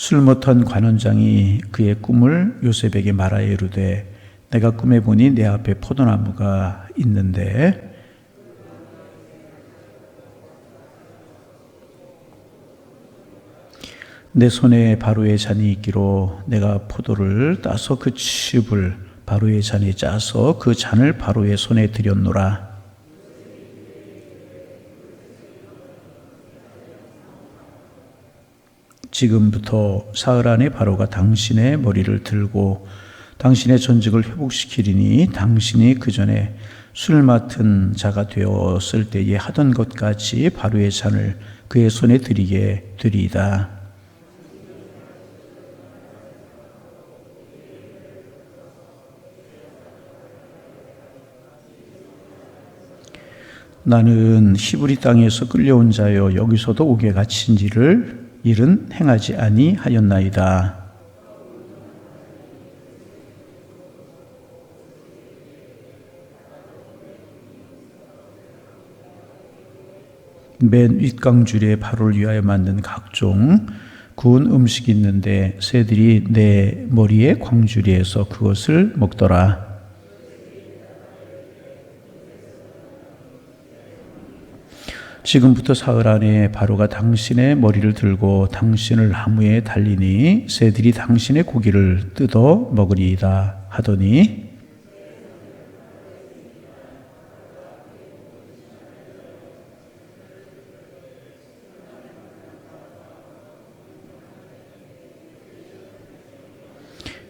술 못한 관원장이 그의 꿈을 요셉에게 말하여 이르되 내가 꿈에 보니 내 앞에 포도나무가 있는데 내 손에 바로의 잔이 있기로 내가 포도를 따서 그 칩을 바로의 잔에 짜서 그 잔을 바로의 손에 드렸노라. 지금부터 사흘 안에 바로가 당신의 머리를 들고 당신의 전직을 회복시키리니 당신이 그 전에 술 맡은 자가 되었을 때에 하던 것 같이 바로의 잔을 그의 손에 드리게 되리이다. 나는 히브리 땅에서 끌려온 자여 여기서도 옥에 갇힌 일은 행하지 아니하였나이다. 맨 윗강줄에 바로를 위하여 만든 각종 구운 음식이 있는데 새들이 내 머리에 광주리에서 그것을 먹더라. 지금부터 사흘 안에 바로가 당신의 머리를 들고 당신을 나무에 달리니 새들이 당신의 고기를 뜯어 먹으리이다 하더니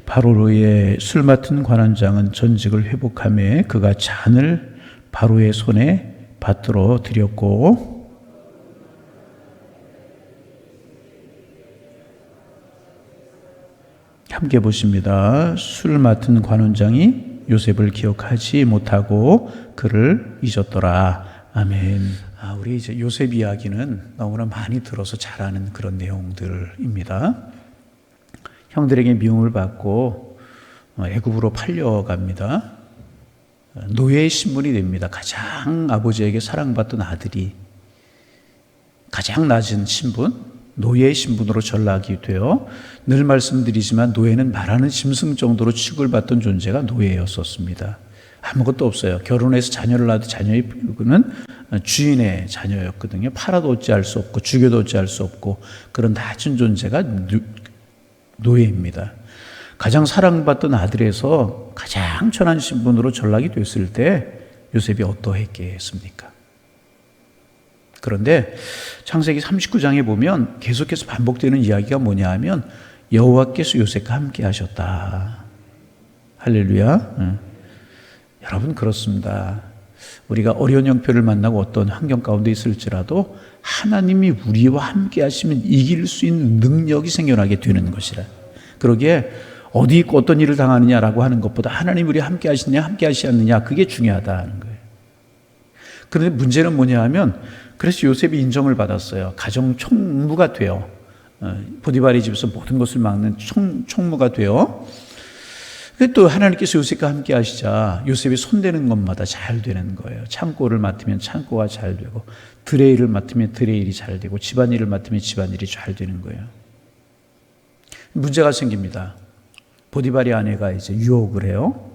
바로의 술 맡은 관원장은 전직을 회복하며 그가 잔을 바로의 손에 받들어 드렸고 함께 보십니다. 술 맡은 관원장이 요셉을 기억하지 못하고 그를 잊었더라. 아멘. 우리 이제 요셉 이야기는 너무나 많이 들어서 잘 아는 그런 내용들입니다. 형들에게 미움을 받고 애굽으로 팔려갑니다. 노예의 신분이 됩니다. 가장 아버지에게 사랑받던 아들이 가장 낮은 신분, 노예의 신분으로 전락이 되어 늘 말씀드리지만 노예는 말하는 짐승 정도로 취급을 받던 존재가 노예였었습니다. 아무것도 없어요. 결혼해서 자녀를 낳아도 자녀의 그는 주인의 자녀였거든요. 팔아도 어찌할 수 없고 죽여도 어찌할 수 없고 그런 낮은 존재가 노예입니다. 가장 사랑받던 아들에서 가장 천한 신분으로 전락이 됐을 때 요셉이 어떠했겠습니까? 그런데 창세기 39장에 보면 계속해서 반복되는 이야기가 뭐냐 하면 여호와께서 요셉과 함께 하셨다. 할렐루야. 여러분 그렇습니다. 우리가 어려운 형편을 만나고 어떤 환경 가운데 있을지라도 하나님이 우리와 함께 하시면 이길 수 있는 능력이 생겨나게 되는 것이라. 그러기에 어디 있고 어떤 일을 당하느냐라고 하는 것보다 하나님 우리 함께 하시느냐 함께 하시지 않느냐 그게 중요하다는 거예요. 그런데 문제는 뭐냐 하면 그래서 요셉이 인정을 받았어요. 가정 총무가 되어 보디발의 집에서 모든 것을 막는 총무가 되어 또 하나님께서 요셉과 함께 하시자 요셉이 손대는 것마다 잘 되는 거예요. 창고를 맡으면 창고가 잘 되고 들의 일을 맡으면 들의 일이 잘 되고 집안일을 맡으면 집안일이 잘 되는 거예요. 문제가 생깁니다. 보디발의 아내가 이제 유혹을 해요.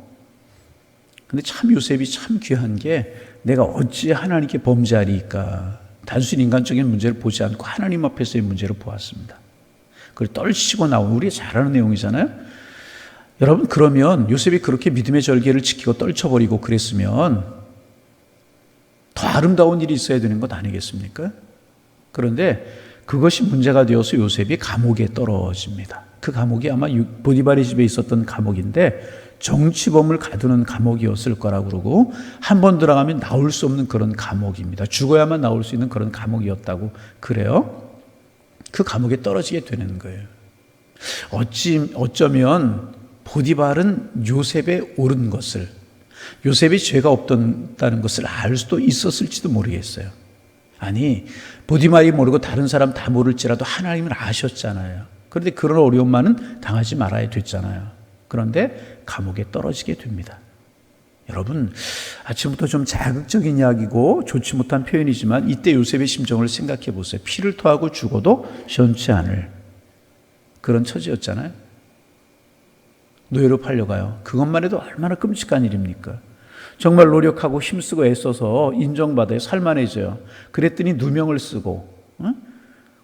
근데 참 요셉이 참 귀한 게 내가 어찌 하나님께 범죄하리까 단순히 인간적인 문제를 보지 않고 하나님 앞에서의 문제를 보았습니다. 그걸 떨치고 나온 우리가 잘 아는 내용이잖아요. 여러분 그러면 요셉이 그렇게 믿음의 절개를 지키고 떨쳐버리고 그랬으면 더 아름다운 일이 있어야 되는 것 아니겠습니까? 그런데 그것이 문제가 되어서 요셉이 감옥에 떨어집니다. 그 감옥이 아마 보디발의 집에 있었던 감옥인데 정치범을 가두는 감옥이었을 거라고 그러고 한 번 들어가면 나올 수 없는 그런 감옥입니다. 죽어야만 나올 수 있는 그런 감옥이었다고 그래요. 그 감옥에 떨어지게 되는 거예요. 어쩌면 보디발은 요셉의 옳은 것을 요셉이 죄가 없다는 것을 알 수도 있었을지도 모르겠어요. 아니 보디발이 모르고 다른 사람 다 모를지라도 하나님은 아셨잖아요. 그런데 그런 어려움만은 당하지 말아야 됐잖아요. 그런데 감옥에 떨어지게 됩니다. 여러분 아침부터 좀 자극적인 이야기고 좋지 못한 표현이지만 이때 요셉의 심정을 생각해 보세요. 피를 토하고 죽어도 시원치 않을 그런 처지였잖아요. 노예로 팔려가요. 그것만 해도 얼마나 끔찍한 일입니까? 정말 노력하고 힘쓰고 애써서 인정받아요. 살만해져요. 그랬더니 누명을 쓰고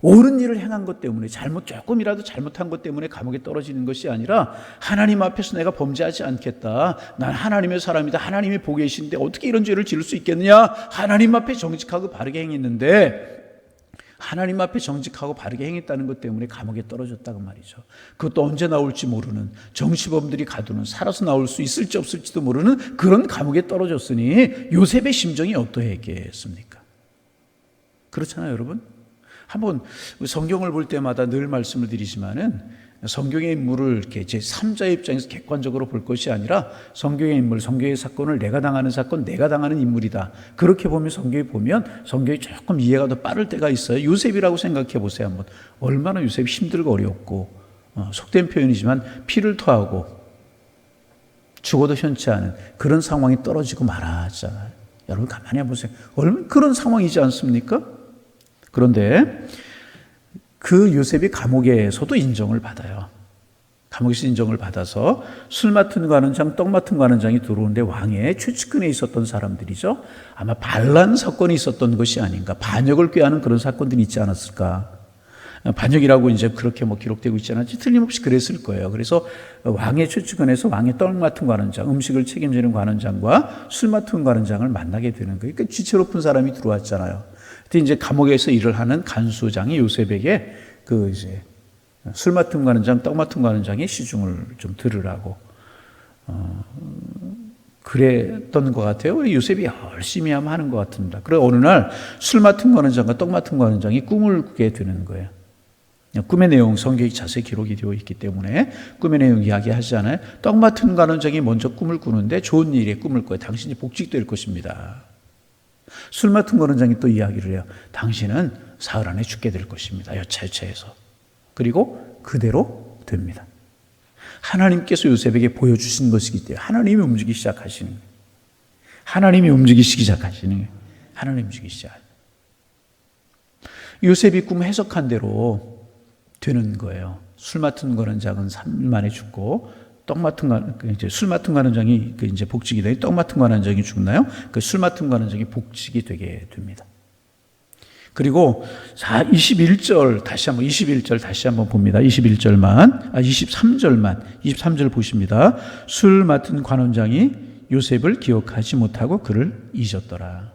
옳은 일을 행한 것 때문에 조금이라도 잘못한 것 때문에 감옥에 떨어지는 것이 아니라 하나님 앞에서 내가 범죄하지 않겠다. 난 하나님의 사람이다. 하나님이 보고 계신데 어떻게 이런 죄를 지을 수 있겠느냐. 하나님 앞에 정직하고 바르게 행했는데 하나님 앞에 정직하고 바르게 행했다는 것 때문에 감옥에 떨어졌다고 말이죠. 그것도 언제 나올지 모르는, 정치범들이 가두는, 살아서 나올 수 있을지 없을지도 모르는 그런 감옥에 떨어졌으니 요셉의 심정이 어떠했겠습니까? 그렇잖아요, 여러분. 한번 성경을 볼 때마다 늘 말씀을 드리지만은 성경의 인물을 이렇게 제 3자의 입장에서 객관적으로 볼 것이 아니라 성경의 인물, 성경의 사건을 내가 당하는 사건, 내가 당하는 인물이다. 그렇게 보면 성경이 조금 이해가 더 빠를 때가 있어요. 요셉이라고 생각해 보세요. 한번 얼마나 요셉이 힘들고 어렵고 속된 표현이지만 피를 토하고 죽어도 현치 않은 그런 상황에 떨어지고 말았잖아요. 여러분 가만히 보세요. 얼마나 그런 상황이지 않습니까? 그런데 그 요셉이 감옥에서도 인정을 받아요. 감옥에서 인정을 받아서 술 맡은 관원장, 떡 맡은 관원장이 들어오는데 왕의 최측근에 있었던 사람들이죠. 아마 반란 사건이 있었던 것이 아닌가. 반역을 꾀하는 그런 사건들이 있지 않았을까. 반역이라고 이제 그렇게 기록되고 있지 않았지 틀림없이 그랬을 거예요. 그래서 왕의 최측근에서 왕의 떡 맡은 관원장, 음식을 책임지는 관원장과 술 맡은 관원장을 만나게 되는 거예요. 그러니까 지체높은 사람이 들어왔잖아요. 그때 이제 감옥에서 일을 하는 간수장이 요셉에게 그 이제 술 맡은 관원장, 떡 맡은 관원장의 시중을 좀 들으라고 그랬던 것 같아요. 요셉이 열심히 하는 것 같습니다. 그리고 어느 날 술 맡은 관원장과 떡 맡은 관원장이 꿈을 꾸게 되는 거예요. 꿈의 내용 성경이 자세히 기록이 되어 있기 때문에 꿈의 내용 이야기하지 않아요. 떡 맡은 관원장이 먼저 꿈을 꾸는데 좋은 일에 꿈을 꿔요. 당신이 복직될 것입니다. 술 맡은 관원장이 또 이야기를 해요. 당신은 사흘 안에 죽게 될 것입니다. 여차여차해서. 그리고 그대로 됩니다. 하나님께서 요셉에게 보여주신 것이기 때문에 하나님이 움직이기 시작하시는 거예요. 하나님이 움직이시기 시작하시는 거예요. 하나님이 움직이기 시작. 요셉이 꿈 해석한 대로 되는 거예요. 술 맡은 관원장은 3일 만에 죽고 술 맡은 관원장이 이제 복직이 되고 떡 맡은 관원장이 죽나요? 그 술 맡은 관원장이 복직이 되게 됩니다. 그리고 21절 다시 한번 봅니다. 23절 보십니다. 술 맡은 관원장이 요셉을 기억하지 못하고 그를 잊었더라.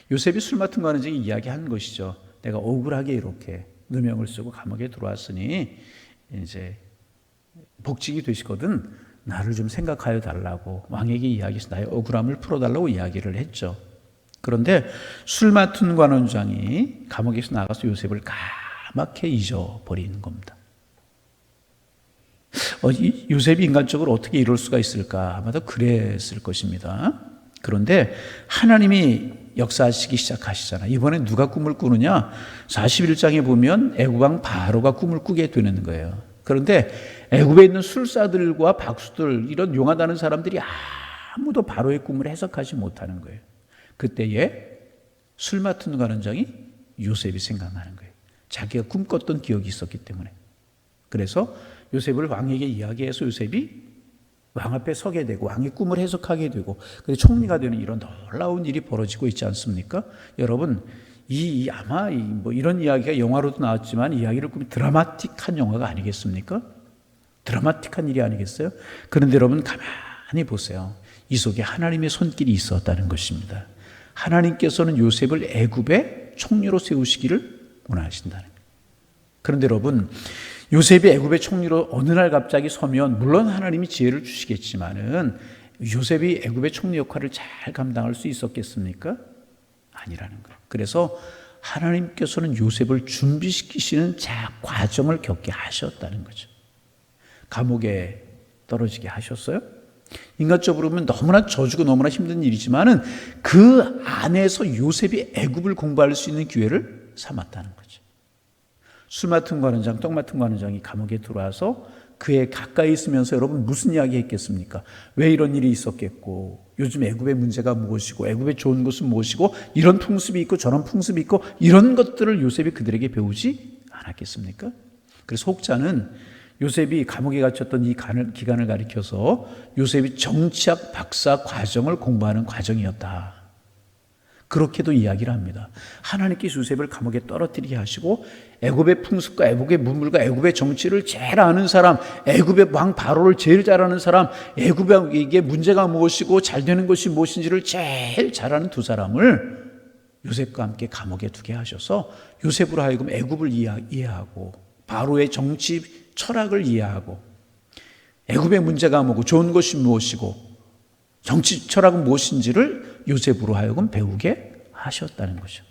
요셉이 술 맡은 관원장이 이야기한 것이죠. 내가 억울하게 이렇게 누명을 쓰고 감옥에 들어왔으니 이제 복직이 되시거든 나를 좀 생각하여 달라고 왕에게 이야기해서 나의 억울함을 풀어달라고 이야기를 했죠. 그런데 술 맡은 관원장이 감옥에서 나가서 요셉을 까맣게 잊어버리는 겁니다. 요셉이 인간적으로 어떻게 이럴 수가 있을까? 아마도 그랬을 것입니다. 그런데 하나님이 역사하시기 시작하시잖아요. 이번에 누가 꿈을 꾸느냐? 41장에 보면 애국왕 바로가 꿈을 꾸게 되는 거예요. 그런데 애굽에 있는 술사들과 박수들 이런 용하다는 사람들이 아무도 바로의 꿈을 해석하지 못하는 거예요. 그때에 술 맡은 관원장이 요셉이 생각나는 거예요. 자기가 꿈꿨던 기억이 있었기 때문에. 그래서 요셉을 왕에게 이야기해서 요셉이 왕 앞에 서게 되고 왕의 꿈을 해석하게 되고 총리가 되는 이런 놀라운 일이 벌어지고 있지 않습니까? 여러분 아마 이런 이야기가 영화로도 나왔지만 이야기를 꾸민 드라마틱한 영화가 아니겠습니까? 드라마틱한 일이 아니겠어요? 그런데 여러분 가만히 보세요. 이 속에 하나님의 손길이 있었다는 것입니다. 하나님께서는 요셉을 애굽의 총리로 세우시기를 원하신다는 거예요. 그런데 여러분 요셉이 애굽의 총리로 어느 날 갑자기 서면 물론 하나님이 지혜를 주시겠지만은 요셉이 애굽의 총리 역할을 잘 감당할 수 있었겠습니까? 아니라는 거예요. 그래서 하나님께서는 요셉을 준비시키시는 과정을 겪게 하셨다는 거죠. 감옥에 떨어지게 하셨어요. 인간적으로 보면 너무나 저주고 너무나 힘든 일이지만은 그 안에서 요셉이 애굽을 공부할 수 있는 기회를 삼았다는 거죠. 술 맡은 관원장, 떡 맡은 관원장이 감옥에 들어와서 그에 가까이 있으면서 여러분 무슨 이야기 했겠습니까? 왜 이런 일이 있었겠고 요즘 애굽의 문제가 무엇이고 애굽의 좋은 것은 무엇이고 이런 풍습이 있고 저런 풍습이 있고 이런 것들을 요셉이 그들에게 배우지 않았겠습니까? 그래서 혹자는 요셉이 감옥에 갇혔던 이 기간을 가리켜서 요셉이 정치학 박사 과정을 공부하는 과정이었다. 그렇게도 이야기를 합니다. 하나님께서 요셉을 감옥에 떨어뜨리게 하시고 애굽의 풍습과 애굽의 문물과 애굽의 정치를 제일 아는 사람, 애굽의 왕 바로를 제일 잘 아는 사람, 애굽에게 문제가 무엇이고 잘 되는 것이 무엇인지를 제일 잘 아는 두 사람을 요셉과 함께 감옥에 두게 하셔서 요셉으로 하여금 애굽을 이해하고 바로의 정치 철학을 이해하고 애굽의 문제가 뭐고 좋은 것이 무엇이고 정치 철학은 무엇인지를 요셉으로 하여금 배우게 하셨다는 거죠.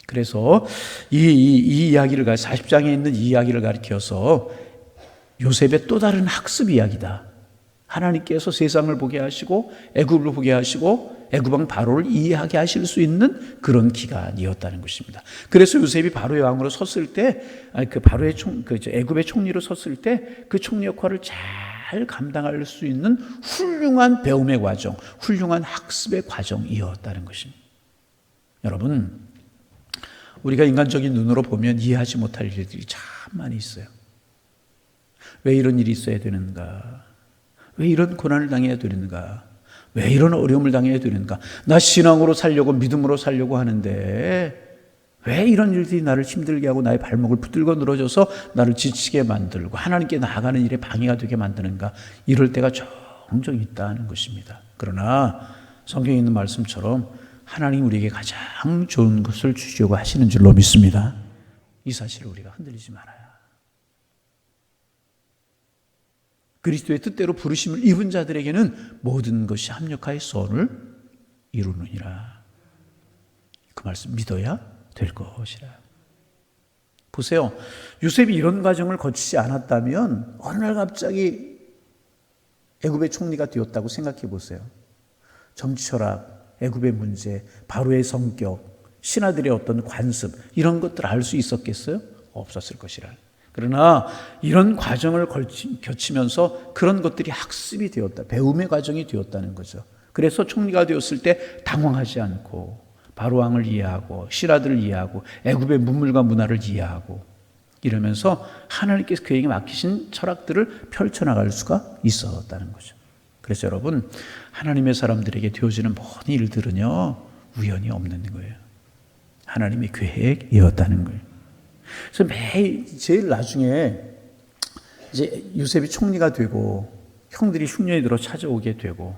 그래서 이 이야기를 40장에 있는 이 이야기를 가리켜서 요셉의 또 다른 학습 이야기다. 하나님께서 세상을 보게 하시고 애굽을 보게 하시고 애굽 왕 바로를 이해하게 하실 수 있는 그런 기간이었다는 것입니다. 그래서 요셉이 바로의 왕으로 섰을 때, 바로의 애굽의 총리로 섰을 때 그 총리 역할을 잘 감당할 수 있는 훌륭한 배움의 과정, 훌륭한 학습의 과정이었다는 것입니다. 여러분, 우리가 인간적인 눈으로 보면 이해하지 못할 일들이 참 많이 있어요. 왜 이런 일이 있어야 되는가? 왜 이런 고난을 당해야 되는가? 왜 이런 어려움을 당해야 되는가? 나 신앙으로 살려고 믿음으로 살려고 하는데 왜 이런 일들이 나를 힘들게 하고 나의 발목을 붙들고 늘어져서 나를 지치게 만들고 하나님께 나아가는 일에 방해가 되게 만드는가? 이럴 때가 종종 있다는 것입니다. 그러나 성경에 있는 말씀처럼 하나님 우리에게 가장 좋은 것을 주시려고 하시는 줄로 믿습니다. 이 사실을 우리가 흔들리지 말아야. 그리스도의 뜻대로 부르심을 입은 자들에게는 모든 것이 합력하여 선을 이루느니라. 그 말씀 믿어야 될 것이라. 보세요. 요셉이 이런 과정을 거치지 않았다면 어느 날 갑자기 애굽의 총리가 되었다고 생각해 보세요. 정치 철학, 애굽의 문제, 바로의 성격, 신하들의 어떤 관습 이런 것들 알 수 있었겠어요? 없었을 것이라. 그러나 이런 과정을 거치면서 그런 것들이 학습이 되었다. 배움의 과정이 되었다는 거죠. 그래서 총리가 되었을 때 당황하지 않고 바로 왕을 이해하고 신하들을 이해하고 애굽의 문물과 문화를 이해하고 이러면서 하나님께서 그에게 맡기신 철학들을 펼쳐나갈 수가 있었다는 거죠. 그래서 여러분, 하나님의 사람들에게 되어지는 모든 일들은요 우연이 없는 거예요. 하나님의 계획이었다는 거예요. 그래서 매일 제일 나중에 이제 요셉이 총리가 되고 형들이 흉년이 들어 찾아오게 되고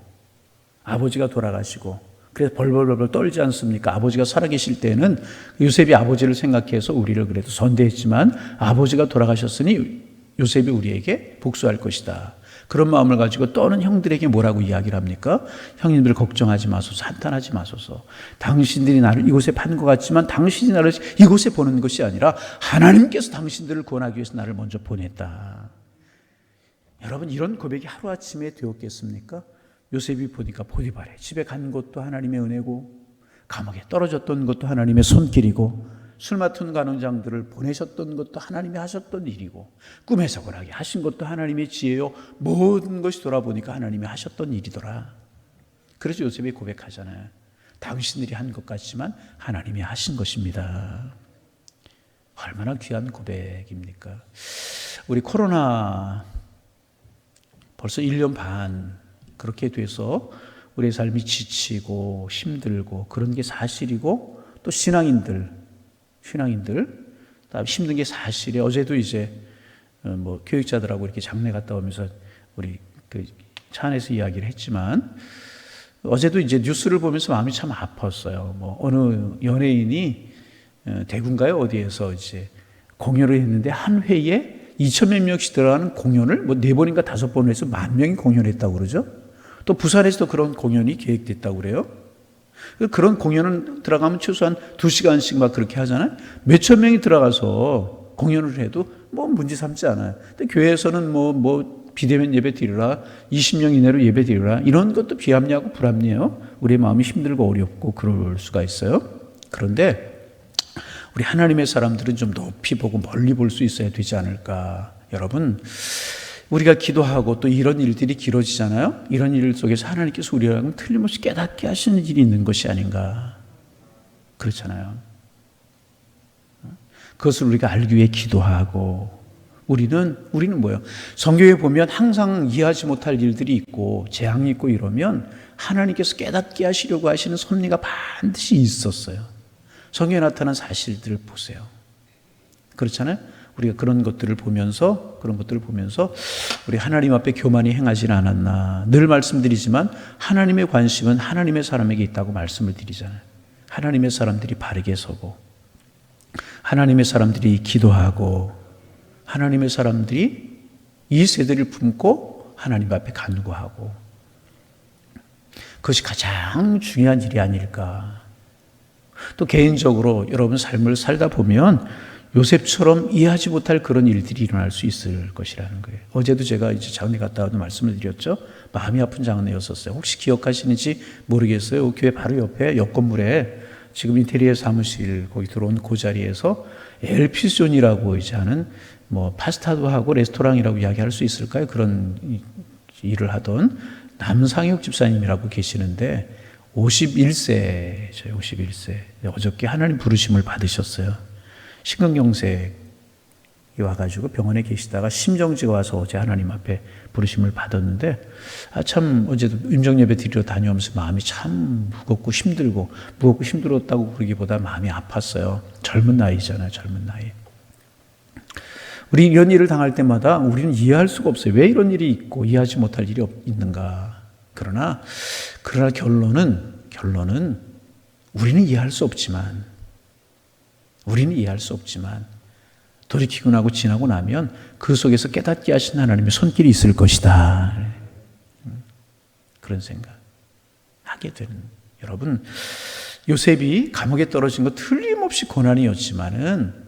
아버지가 돌아가시고 그래서 벌벌벌 떨지 않습니까? 아버지가 살아계실 때는 요셉이 아버지를 생각해서 우리를 그래도 선대했지만 아버지가 돌아가셨으니 요셉이 우리에게 복수할 것이다. 그런 마음을 가지고 떠는 형들에게 뭐라고 이야기를 합니까? 형님들 걱정하지 마소서, 한탄하지 마소서. 당신들이 나를 이곳에 판 것 같지만 당신이 나를 이곳에 보낸 것이 아니라 하나님께서 당신들을 구원하기 위해서 나를 먼저 보냈다. 여러분, 이런 고백이 하루아침에 되었겠습니까? 요셉이 보니까 보디발에 집에 간 것도 하나님의 은혜고 감옥에 떨어졌던 것도 하나님의 손길이고 술 맡은 간원장들을 보내셨던 것도 하나님이 하셨던 일이고 꿈에 서곤하게 하신 것도 하나님의 지혜요 모든 것이 돌아보니까 하나님이 하셨던 일이더라. 그래서 요셉이 고백하잖아요. 당신들이 한 것 같지만 하나님이 하신 것입니다. 얼마나 귀한 고백입니까? 우리 코로나 벌써 1년 반 그렇게 돼서 우리의 삶이 지치고 힘들고 그런 게 사실이고 또 신앙인들 다 힘든 게 사실이에요. 어제도 이제 뭐 교육자들하고 이렇게 장례 갔다 오면서 우리 그 차 안에서 이야기를 했지만 어제도 이제 뉴스를 보면서 마음이 참 아팠어요. 뭐 어느 연예인이 대구인가요? 어디에서 이제 공연을 했는데 한 회에 2,000몇 명씩 들어가는 공연을 뭐 4번인가 5번을 해서 10,000명이 공연했다고 그러죠. 또 부산에서도 그런 공연이 계획됐다고 그래요. 그런 공연은 들어가면 최소한 2시간씩 막 그렇게 하잖아요. 몇천 명이 들어가서 공연을 해도 뭐 문제 삼지 않아요. 근데 교회에서는 뭐 비대면 예배 드리라, 20명 이내로 예배 드리라, 이런 것도 비합리하고 불합리해요. 우리의 마음이 힘들고 어렵고 그럴 수가 있어요. 그런데 우리 하나님의 사람들은 좀 높이 보고 멀리 볼 수 있어야 되지 않을까. 여러분, 우리가 기도하고 또 이런 일들이 길어지잖아요. 이런 일 속에서 하나님께서 우리랑 틀림없이 깨닫게 하시는 일이 있는 것이 아닌가. 그렇잖아요. 그것을 우리가 알기 위해 기도하고 우리는 뭐예요? 성경에 보면 항상 이해하지 못할 일들이 있고 재앙이 있고 이러면 하나님께서 깨닫게 하시려고 하시는 섭리가 반드시 있었어요. 성경에 나타난 사실들을 보세요. 그렇잖아요? 우리가 그런 것들을 보면서 우리 하나님 앞에 교만히 행하지는 않았나. 늘 말씀드리지만 하나님의 관심은 하나님의 사람에게 있다고 말씀을 드리잖아요. 하나님의 사람들이 바르게 서고, 하나님의 사람들이 기도하고, 하나님의 사람들이 이 세대를 품고 하나님 앞에 간구하고, 그것이 가장 중요한 일이 아닐까. 또 개인적으로 여러분 삶을 살다 보면 요셉처럼 이해하지 못할 그런 일들이 일어날 수 있을 것이라는 거예요. 어제도 제가 이제 장례 갔다 와도 말씀을 드렸죠. 마음이 아픈 장례였었어요. 혹시 기억하시는지 모르겠어요. 교회 바로 옆에 옆 건물에 지금 인테리어 사무실 거기 들어온 그 자리에서 엘피존이라고 이제 하는 뭐 파스타도 하고 레스토랑이라고 이야기할 수 있을까요? 그런 일을 하던 남상혁 집사님이라고 계시는데 51세죠. 51세. 어저께 하나님 부르심을 받으셨어요. 심근경색이 와가지고 병원에 계시다가 심정지가 와서 어제 하나님 앞에 부르심을 받았는데 참 어제도 임정예배 드리러 다녀오면서 마음이 참 무겁고 힘들었다고 그러기보다 마음이 아팠어요. 젊은 나이잖아요. 젊은 나이. 우리 이런 일을 당할 때마다 우리는 이해할 수가 없어요. 왜 이런 일이 있고 이해하지 못할 일이 있는가. 그러나 결론은 우리는 이해할 수 없지만 돌이키고 나고 지나고 나면 그 속에서 깨닫게 하신 하나님의 손길이 있을 것이다. 그런 생각 하게 되는. 여러분, 요셉이 감옥에 떨어진 거 틀림없이 고난이었지만은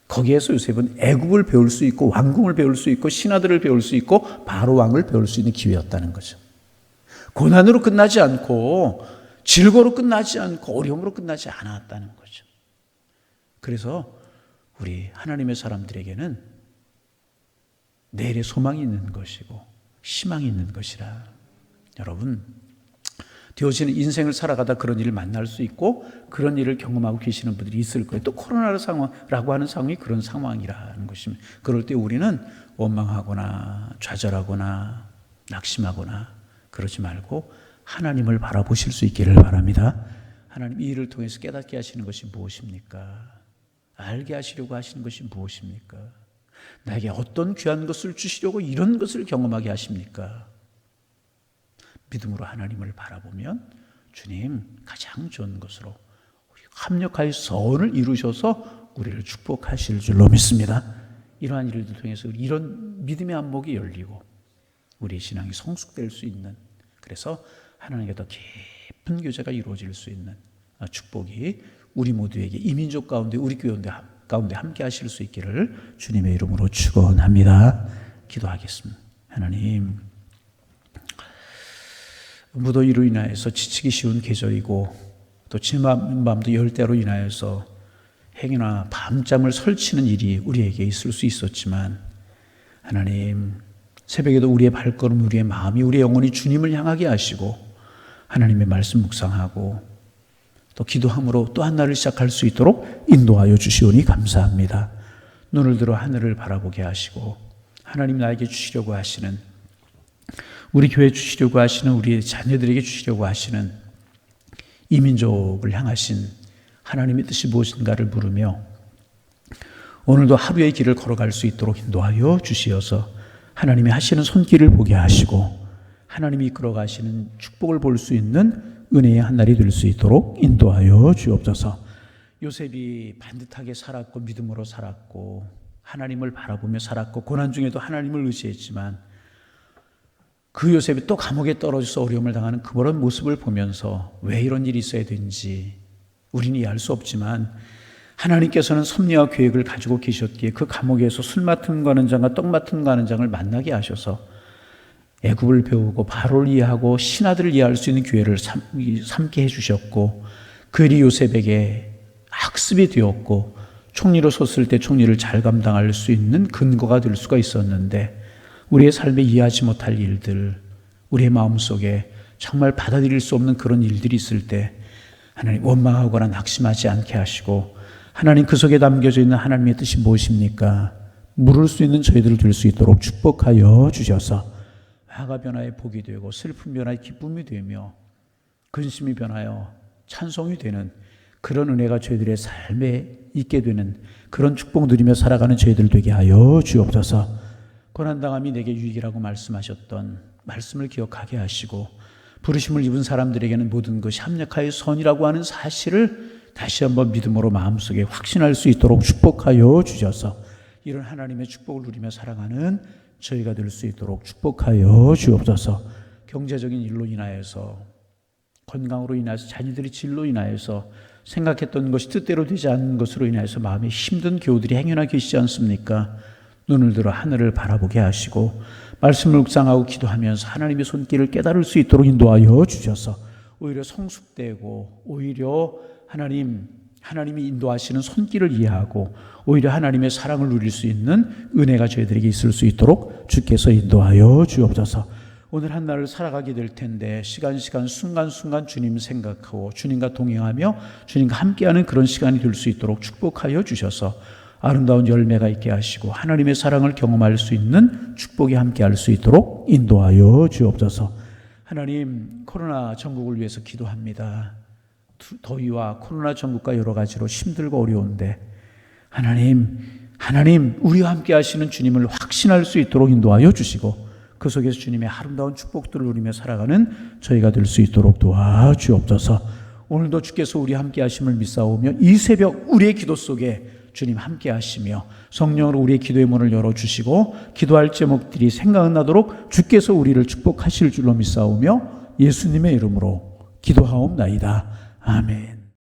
거기에서 요셉은 애굽을 배울 수 있고 왕궁을 배울 수 있고 신하들을 배울 수 있고 바로 왕을 배울 수 있는 기회였다는 거죠. 고난으로 끝나지 않고 질고로 끝나지 않고 어려움으로 끝나지 않았다는 거죠. 그래서 우리 하나님의 사람들에게는 내일의 소망이 있는 것이고 희망이 있는 것이라. 여러분, 되어지는 인생을 살아가다 그런 일을 만날 수 있고 그런 일을 경험하고 계시는 분들이 있을 거예요. 또 코로나라고 하는 상황이 그런 상황이라는 것입니다. 그럴 때 우리는 원망하거나 좌절하거나 낙심하거나 그러지 말고 하나님을 바라보실 수 있기를 바랍니다. 하나님 이 일을 통해서 깨닫게 하시는 것이 무엇입니까? 알게 하시려고 하시는 것이 무엇입니까? 나에게 어떤 귀한 것을 주시려고 이런 것을 경험하게 하십니까? 믿음으로 하나님을 바라보면 주님 가장 좋은 것으로 합력하여 선을 이루셔서 우리를 축복하실 줄로 믿습니다. 이러한 일을 통해서 이런 믿음의 안목이 열리고 우리의 신앙이 성숙될 수 있는, 그래서 하나님께 더 깊은 교제가 이루어질 수 있는 축복이 우리 모두에게 이 민족 가운데 우리 교회 가운데 함께 하실 수 있기를 주님의 이름으로 축원합니다. 기도하겠습니다. 하나님, 무더위로 인하여서 지치기 쉬운 계절이고 또 지난 밤도 열대로 인하여서 행여나 밤잠을 설치는 일이 우리에게 있을 수 있었지만 하나님, 새벽에도 우리의 발걸음, 우리의 마음이, 우리의 영혼이 주님을 향하게 하시고 하나님의 말씀 묵상하고 또 기도함으로 또 한 날을 시작할 수 있도록 인도하여 주시오니 감사합니다. 눈을 들어 하늘을 바라보게 하시고 하나님 나에게 주시려고 하시는, 우리 교회에 주시려고 하시는, 우리 자녀들에게 주시려고 하시는 이 민족을 향하신 하나님의 뜻이 무엇인가를 물으며 오늘도 하루의 길을 걸어갈 수 있도록 인도하여 주시어서 하나님이 하시는 손길을 보게 하시고 하나님이 이끌어 가시는 축복을 볼 수 있는 은혜의 한 날이 될 수 있도록 인도하여 주옵소서. 요셉이 반듯하게 살았고 믿음으로 살았고 하나님을 바라보며 살았고 고난 중에도 하나님을 의지했지만 그 요셉이 또 감옥에 떨어져서 어려움을 당하는 그런 모습을 보면서 왜 이런 일이 있어야 되는지 우리는 이해할 수 없지만 하나님께서는 섭리와 계획을 가지고 계셨기에 그 감옥에서 술 맡은 가는 장과 떡 맡은 가는 장을 만나게 하셔서 애굽을 배우고 바로를 이해하고 신하들을 이해할 수 있는 기회를 삼게 해주셨고 그 일이 요셉에게 학습이 되었고 총리로 섰을 때 총리를 잘 감당할 수 있는 근거가 될 수가 있었는데 우리의 삶에 이해하지 못할 일들, 우리의 마음속에 정말 받아들일 수 없는 그런 일들이 있을 때 하나님 원망하거나 낙심하지 않게 하시고 하나님 그 속에 담겨져 있는 하나님의 뜻이 무엇입니까? 물을 수 있는 저희들 될 수 있도록 축복하여 주셔서 화가 변화의 복이 되고 슬픔 변화의 기쁨이 되며 근심이 변하여 찬송이 되는 그런 은혜가 저희들의 삶에 있게 되는 그런 축복 누리며 살아가는 저희들 되게 하여 주옵소서. 고난당함이 내게 유익이라고 말씀하셨던 말씀을 기억하게 하시고 부르심을 입은 사람들에게는 모든 것이 합력하여 선이라고 하는 사실을 다시 한번 믿음으로 마음속에 확신할 수 있도록 축복하여 주셔서 이런 하나님의 축복을 누리며 살아가는 저희가 될 수 있도록 축복하여 주옵소서. 경제적인 일로 인하여서 건강으로 인하여서 자녀들의 질로 인하여서 생각했던 것이 뜻대로 되지 않는 것으로 인하여서 마음에 힘든 교우들이 행여나 계시지 않습니까? 눈을 들어 하늘을 바라보게 하시고 말씀을 묵상하고 기도하면서 하나님의 손길을 깨달을 수 있도록 인도하여 주셔서 오히려 성숙되고 오히려 하나님이 인도하시는 손길을 이해하고 오히려 하나님의 사랑을 누릴 수 있는 은혜가 저희들에게 있을 수 있도록 주께서 인도하여 주옵소서. 오늘 한 날을 살아가게 될 텐데 시간 순간순간 주님 생각하고 주님과 동행하며 주님과 함께하는 그런 시간이 될 수 있도록 축복하여 주셔서 아름다운 열매가 있게 하시고 하나님의 사랑을 경험할 수 있는 축복이 함께할 수 있도록 인도하여 주옵소서. 하나님, 코로나 전국을 위해서 기도합니다. 더위와 코로나 전국과 여러 가지로 힘들고 어려운데 하나님 우리와 함께 하시는 주님을 확신할 수 있도록 인도하여 주시고 그 속에서 주님의 아름다운 축복들을 누리며 살아가는 저희가 될 수 있도록 도와주옵소서. 오늘도 주께서 우리 함께 하심을 믿사오며 이 새벽 우리의 기도 속에 주님 함께 하시며 성령으로 우리의 기도의 문을 열어주시고 기도할 제목들이 생각나도록 주께서 우리를 축복하실 줄로 믿사오며 예수님의 이름으로 기도하옵나이다. 아멘.